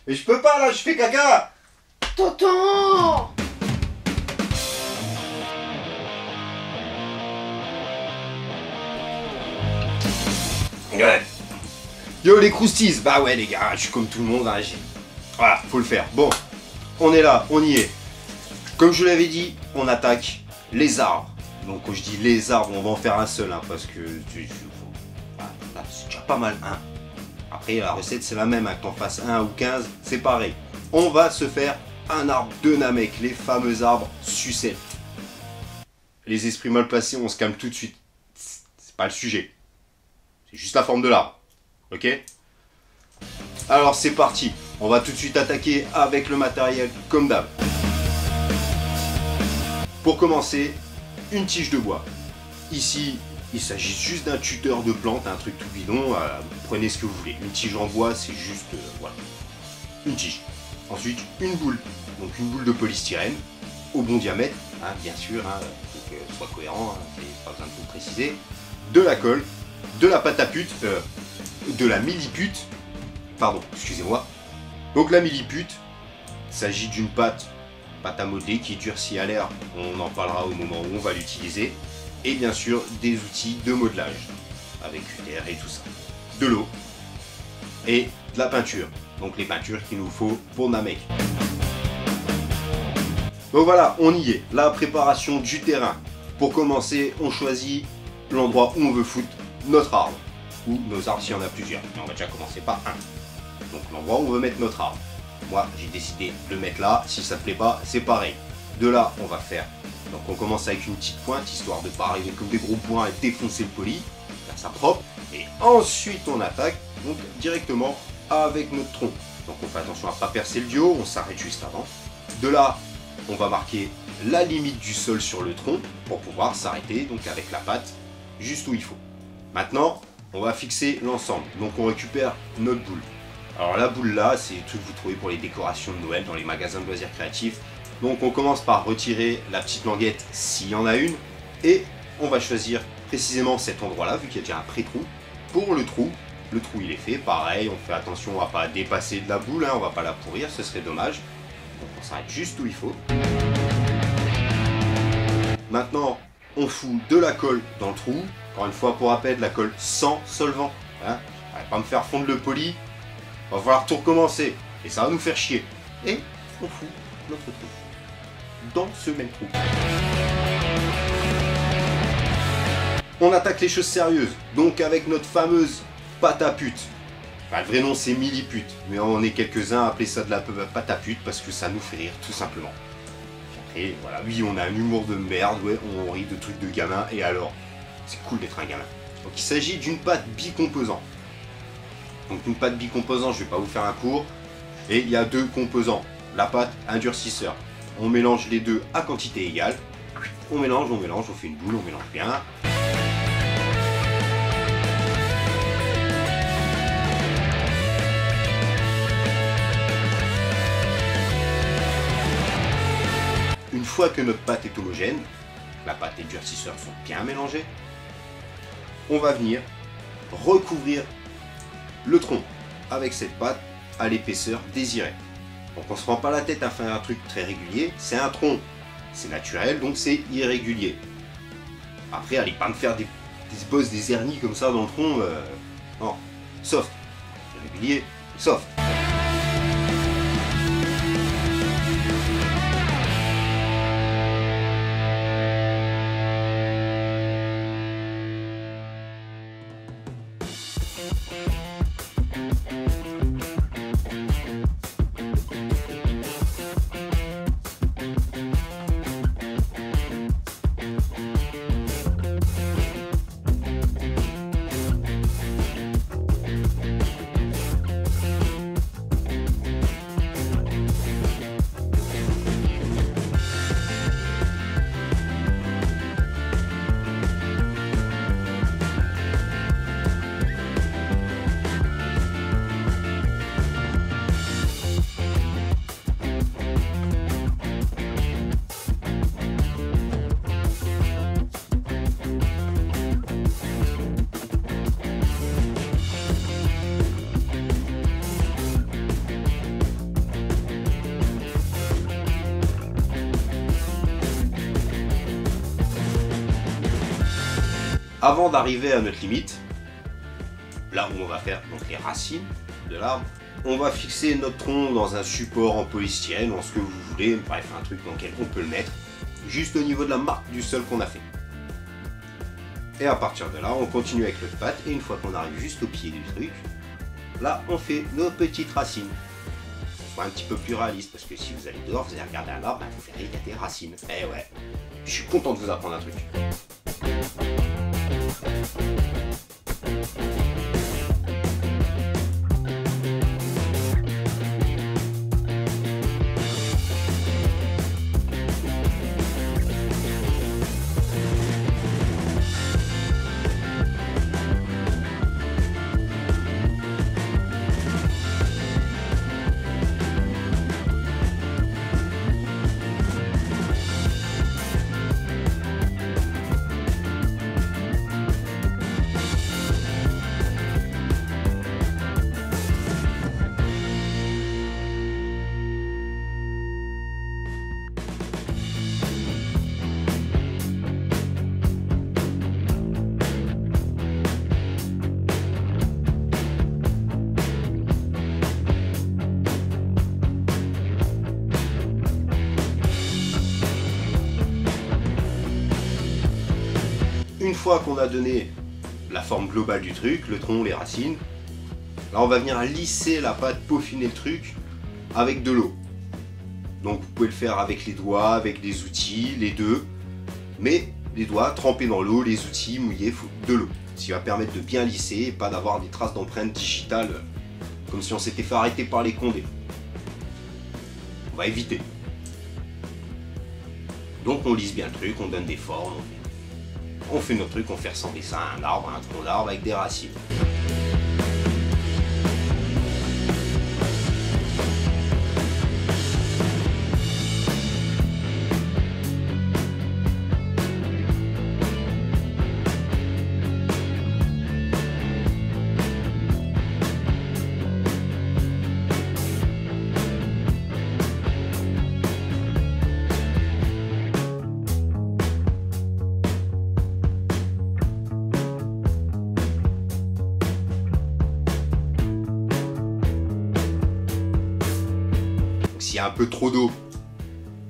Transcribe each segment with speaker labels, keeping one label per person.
Speaker 1: Mais je peux pas là, je fais caca.
Speaker 2: Tonton!
Speaker 1: Ouais. Yo les croustilles, bah ouais les gars, je suis comme tout le monde, hein, voilà, faut le faire. Bon, on est là, on y est. Comme je l'avais dit, on attaque les arbres. Donc quand je dis les arbres, on va en faire un seul, hein, parce que c'est déjà pas mal, hein. Après la recette c'est la même, hein, que t'en fasses 1 ou 15, c'est pareil. On va se faire un arbre de Namek, les fameux arbres sucettes. Les esprits mal placés, on se calme tout de suite. C'est pas le sujet. C'est juste la forme de l'arbre. Ok? Alors c'est parti. On va tout de suite attaquer avec le matériel comme d'hab. Pour commencer, une tige de bois. Ici, il s'agit juste d'un tuteur de plantes, un truc tout bidon. Prenez ce que vous voulez. Une tige en bois, c'est juste... voilà. Une tige. Ensuite, une boule. Donc une boule de polystyrène, au bon diamètre, hein, bien sûr, hein, faut que ce soit cohérent, hein, c'est pas besoin de vous préciser. De la colle, de la pâte à pute, de la millipute, pardon, excusez-moi. Donc la millipute, il s'agit d'une pâte à modeler qui durcit à l'air, on en parlera au moment où on va l'utiliser. Et bien sûr, des outils de modelage, avec UTR et tout ça. De l'eau, et de la peinture. Donc les peintures qu'il nous faut pour Namek. Donc voilà, on y est. La préparation du terrain. Pour commencer, on choisit l'endroit où on veut foutre notre arbre. Ou nos arbres s'il y en a plusieurs. Mais on va déjà commencer par un. Donc l'endroit où on veut mettre notre arbre. Moi, j'ai décidé de le mettre là. Si ça ne plaît pas, c'est pareil. De là, on va faire. Donc on commence avec une petite pointe, histoire de ne pas arriver comme des gros points et défoncer le poli. Faire ça propre. Et ensuite, on attaque donc directement avec notre tronc. Donc on fait attention à ne pas percer le dio, on s'arrête juste avant. De là, on va marquer la limite du sol sur le tronc pour pouvoir s'arrêter donc avec la patte juste où il faut. Maintenant, on va fixer l'ensemble. Donc on récupère notre boule. Alors la boule là, c'est tout que vous trouvez pour les décorations de Noël dans les magasins de loisirs créatifs. Donc on commence par retirer la petite languette s'il y en a une. Et on va choisir précisément cet endroit là, vu qu'il y a déjà un pré-trou. Pour le trou il est fait, pareil, on fait attention à ne pas dépasser de la boule, hein, on va pas la pourrir, ce serait dommage. Donc on s'arrête juste où il faut. Maintenant, on fout de la colle dans le trou. Encore une fois, pour rappel, de la colle sans solvant. Hein. Ça va pas me faire fondre le poli. On va falloir tout recommencer. Et ça va nous faire chier. Et on fout notre trou dans ce même trou. On attaque les choses sérieuses. Donc avec notre fameuse pâte à pute. Enfin, le vrai nom c'est millipute, mais on est quelques-uns à appeler ça de la pâte à pute parce que ça nous fait rire tout simplement. Et voilà, oui on a un humour de merde, ouais, on rit de trucs de gamin, et alors, c'est cool d'être un gamin. Donc il s'agit d'une pâte bicomposant. Donc une pâte bicomposant, je vais pas vous faire un cours, et il y a deux composants, la pâte, un durcisseur. On mélange les deux à quantité égale, on mélange, on fait une boule, on mélange bien. Une fois que notre pâte est homogène, la pâte et le durcisseur sont bien mélangés, on va venir recouvrir le tronc avec cette pâte à l'épaisseur désirée. Donc on ne se prend pas la tête à faire un truc très régulier, c'est un tronc, c'est naturel donc c'est irrégulier. Après allez pas me faire des bosses, des hernies comme ça dans le tronc, non, soft, régulier, soft. Avant d'arriver à notre limite, là où on va faire donc les racines de l'arbre, on va fixer notre tronc dans un support en polystyrène, en ce que vous voulez, bref, un truc dans lequel on peut le mettre, juste au niveau de la marque du sol qu'on a fait. Et à partir de là, on continue avec notre patte, et une fois qu'on arrive juste au pied du truc, là, on fait nos petites racines. On soit un petit peu plus réaliste, parce que si vous allez dehors, vous allez regarder un arbre, vous verrez, il y a des racines. Eh ouais, je suis content de vous apprendre un truc. Une fois qu'on a donné la forme globale du truc, le tronc, les racines, là on va venir lisser la pâte, peaufiner le truc avec de l'eau. Donc vous pouvez le faire avec les doigts, avec des outils, les deux, mais les doigts trempés dans l'eau, les outils mouillés, de l'eau. Ce qui va permettre de bien lisser et pas d'avoir des traces d'empreintes digitales comme si on s'était fait arrêter par les condés. On va éviter. Donc on lisse bien le truc, on donne des formes, on fait notre truc, on fait ressembler ça à un arbre, un tronc d'arbre avec des racines. S'il y a un peu trop d'eau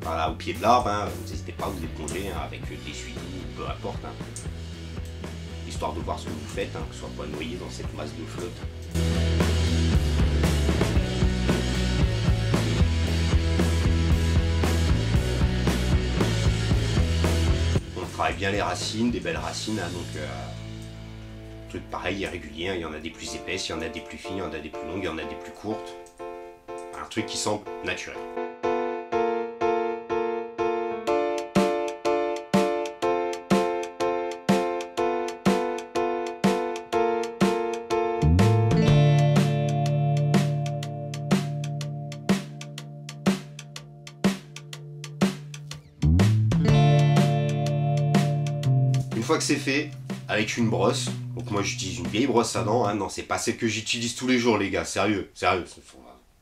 Speaker 1: voilà, au pied de l'arbre, hein, n'hésitez pas à vous éponger hein, avec des essuie-tout, peu importe, hein, histoire de voir ce que vous faites, hein, que ce soit pas noyé dans cette masse de flotte. On travaille bien les racines, des belles racines, hein, donc truc pareil, irrégulier, hein, il y en a des plus épaisses, il y en a des plus fines, il y en a des plus longues, il y en a des plus courtes. Un truc qui semble naturel. Une fois que c'est fait, avec une brosse, donc moi j'utilise une vieille brosse à dents, hein, non c'est pas celle que j'utilise tous les jours les gars, sérieux, sérieux.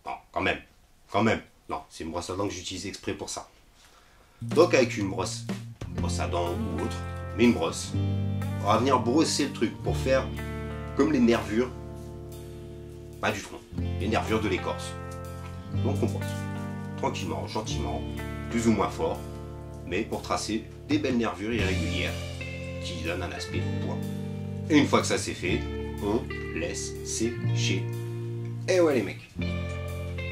Speaker 1: Non, quand même, non, c'est une brosse à dents que j'utilise exprès pour ça. Donc avec une brosse à dents ou autre, mais une brosse, on va venir brosser le truc pour faire comme les nervures, pas du tronc, les nervures de l'écorce. Donc on brosse, tranquillement, gentiment, plus ou moins fort, mais pour tracer des belles nervures irrégulières qui donnent un aspect de bois. Et une fois que ça c'est fait, on laisse sécher. Et ouais les mecs.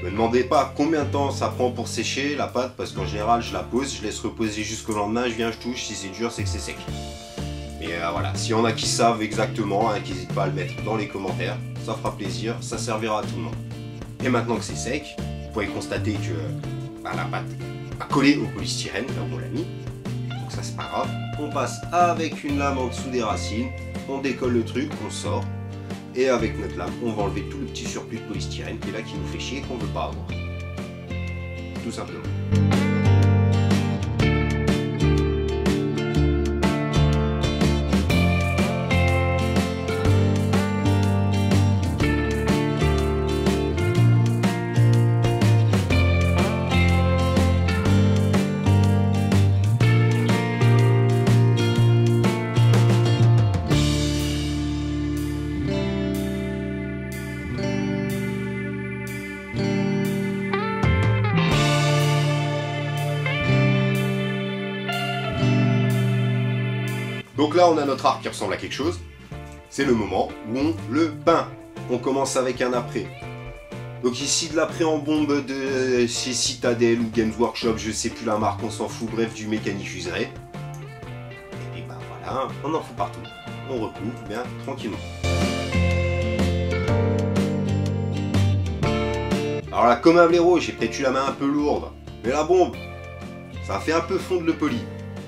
Speaker 1: Me demandez pas combien de temps ça prend pour sécher la pâte parce qu'en général je la pose, je laisse reposer jusqu'au lendemain, je viens, je touche, si c'est dur c'est que c'est sec. Mais voilà, s'il y en a qui savent exactement, hein, qui n'hésitent pas à le mettre dans les commentaires, ça fera plaisir, ça servira à tout le monde. Et maintenant que c'est sec, vous pouvez constater que la pâte a collé au polystyrène, là où on l'a mis, donc ça c'est pas grave. On passe avec une lame en dessous des racines, on décolle le truc, on sort. Et avec notre lame, on va enlever tout le petit surplus de polystyrène qui est là, qui nous fait chier et qu'on ne veut pas avoir. Tout simplement. Donc là, on a notre arc qui ressemble à quelque chose. C'est le moment où on le peint. On commence avec un après. Donc ici, de l'après en bombe de chez Citadel ou Games Workshop, je sais plus la marque, on s'en fout, bref, du mécanique useré. Et ben voilà, on en fout partout. On recouvre bien tranquillement. Alors là, comme un blaireau, j'ai peut-être eu la main un peu lourde, mais la bombe, ça a fait un peu fondre le poli.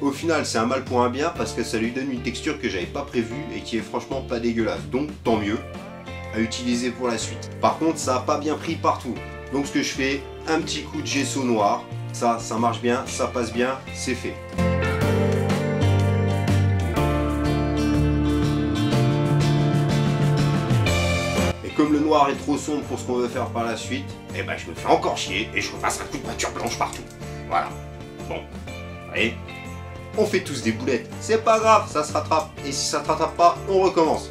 Speaker 1: Au final, c'est un mal pour un bien parce que ça lui donne une texture que j'avais pas prévue et qui est franchement pas dégueulasse. Donc tant mieux à utiliser pour la suite. Par contre, ça a pas bien pris partout. Donc ce que je fais, un petit coup de gesso noir. Ça marche bien, ça passe bien, c'est fait. Et comme le noir est trop sombre pour ce qu'on veut faire par la suite, eh ben je me fais encore chier et je refasse un coup de peinture blanche partout. Voilà. Bon, allez. On fait tous des boulettes, c'est pas grave, ça se rattrape. Et si ça ne se rattrape pas, on recommence.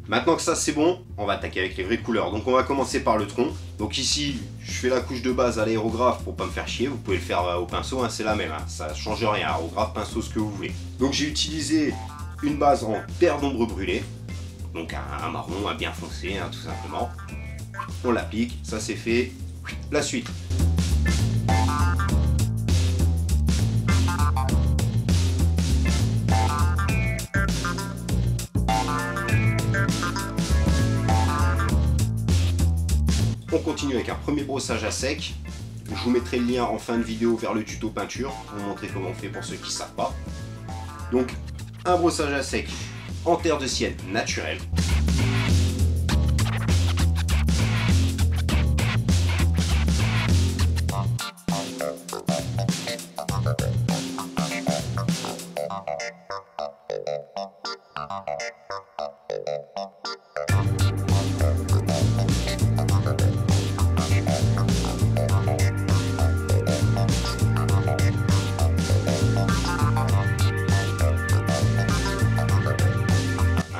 Speaker 1: Maintenant que ça c'est bon, on va attaquer avec les vraies couleurs. Donc on va commencer par le tronc. Donc ici, je fais la couche de base à l'aérographe pour pas me faire chier. Vous pouvez le faire au pinceau, hein, c'est la même. Hein. Ça change rien, aérographe, pinceau, ce que vous voulez. Donc j'ai utilisé une base en terre d'ombre brûlée. Donc un marron, un bien foncé, hein, tout simplement. On l'applique, ça c'est fait. La suite. On continue avec un premier brossage à sec. Je vous mettrai le lien en fin de vidéo vers le tuto peinture pour vous montrer comment on fait pour ceux qui ne savent pas. Donc un brossage à sec en terre de sienne naturelle.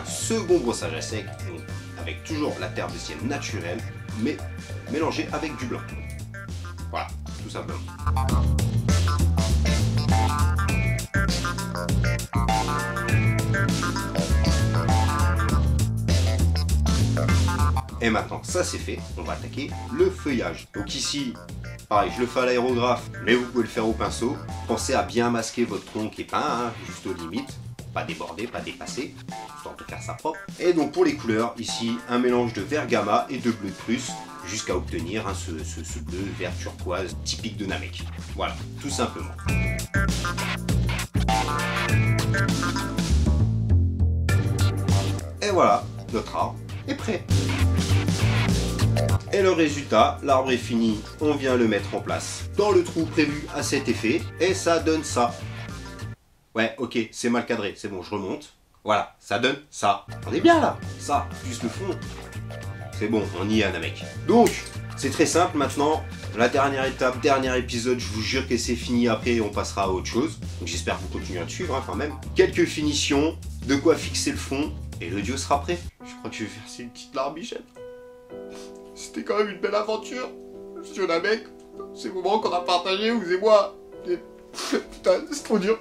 Speaker 1: Second brossage à sec, avec toujours la terre de sienne naturelle, mais mélangée avec du blanc. Voilà, tout simplement. Et maintenant, ça c'est fait, on va attaquer le feuillage. Donc ici, pareil, je le fais à l'aérographe, mais vous pouvez le faire au pinceau. Pensez à bien masquer votre tronc qui est peint, hein, juste aux limites. Pas déborder, pas dépasser, histoire de faire ça propre. Et donc pour les couleurs, ici, un mélange de vert gamma et de bleu de Prusse, jusqu'à obtenir hein, ce bleu vert turquoise typique de Namek. Voilà, tout simplement. Et voilà, notre arbre est prêt. Et le résultat, l'arbre est fini, on vient le mettre en place dans le trou prévu à cet effet, et ça donne ça. Ouais, ok, c'est mal cadré, c'est bon, je remonte. Voilà, ça donne ça. On est bien là. Ça, plus le fond. C'est bon, on y est, Namek. Donc, c'est très simple maintenant. La dernière étape, dernier épisode, je vous jure que c'est fini. Après, on passera à autre chose. Donc, j'espère que vous continuez à le suivre hein, quand même. Quelques finitions, de quoi fixer le fond, et le dieu sera prêt. Je crois que je vais faire une petite larmichette. C'était quand même une belle aventure, monsieur Namek. Ces moments qu'on a partagés, vous et moi. Et... Putain, c'est trop dur.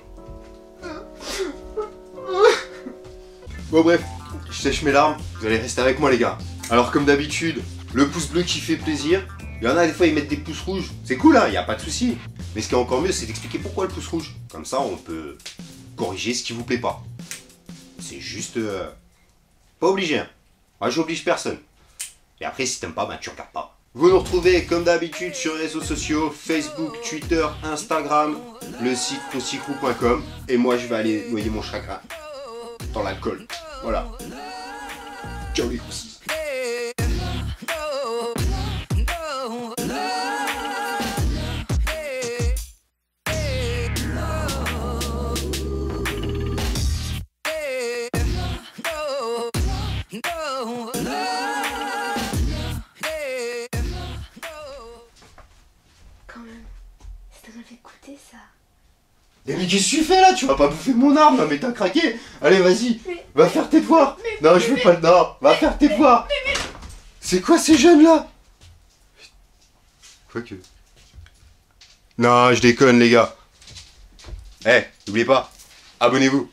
Speaker 1: Bon bref, je sèche mes larmes, vous allez rester avec moi les gars. Alors comme d'habitude, le pouce bleu qui fait plaisir. Il y en a des fois ils mettent des pouces rouges. C'est cool hein, il n'y a pas de souci. Mais ce qui est encore mieux c'est d'expliquer pourquoi le pouce rouge. Comme ça on peut corriger ce qui vous plaît pas. C'est juste... pas obligé hein. Moi j'oblige personne. Et après si t'aimes pas, bah tu regardes pas. Vous nous retrouvez comme d'habitude sur les réseaux sociaux, Facebook, Twitter, Instagram, le site consicrou.com. Et moi je vais aller noyer mon chagrin dans l'alcool. Voilà. Ciao les coussis.
Speaker 2: Quand même,
Speaker 1: Mais qu'est-ce que tu fais là? Tu vas pas bouffer mon arme, mais t'as craqué. Allez, vas-y, va faire tes devoirs. Non, je veux pas le... Non, va faire tes devoirs. C'est quoi ces jeunes là? Quoique... Non, je déconne les gars. Eh, n'oubliez pas, abonnez-vous.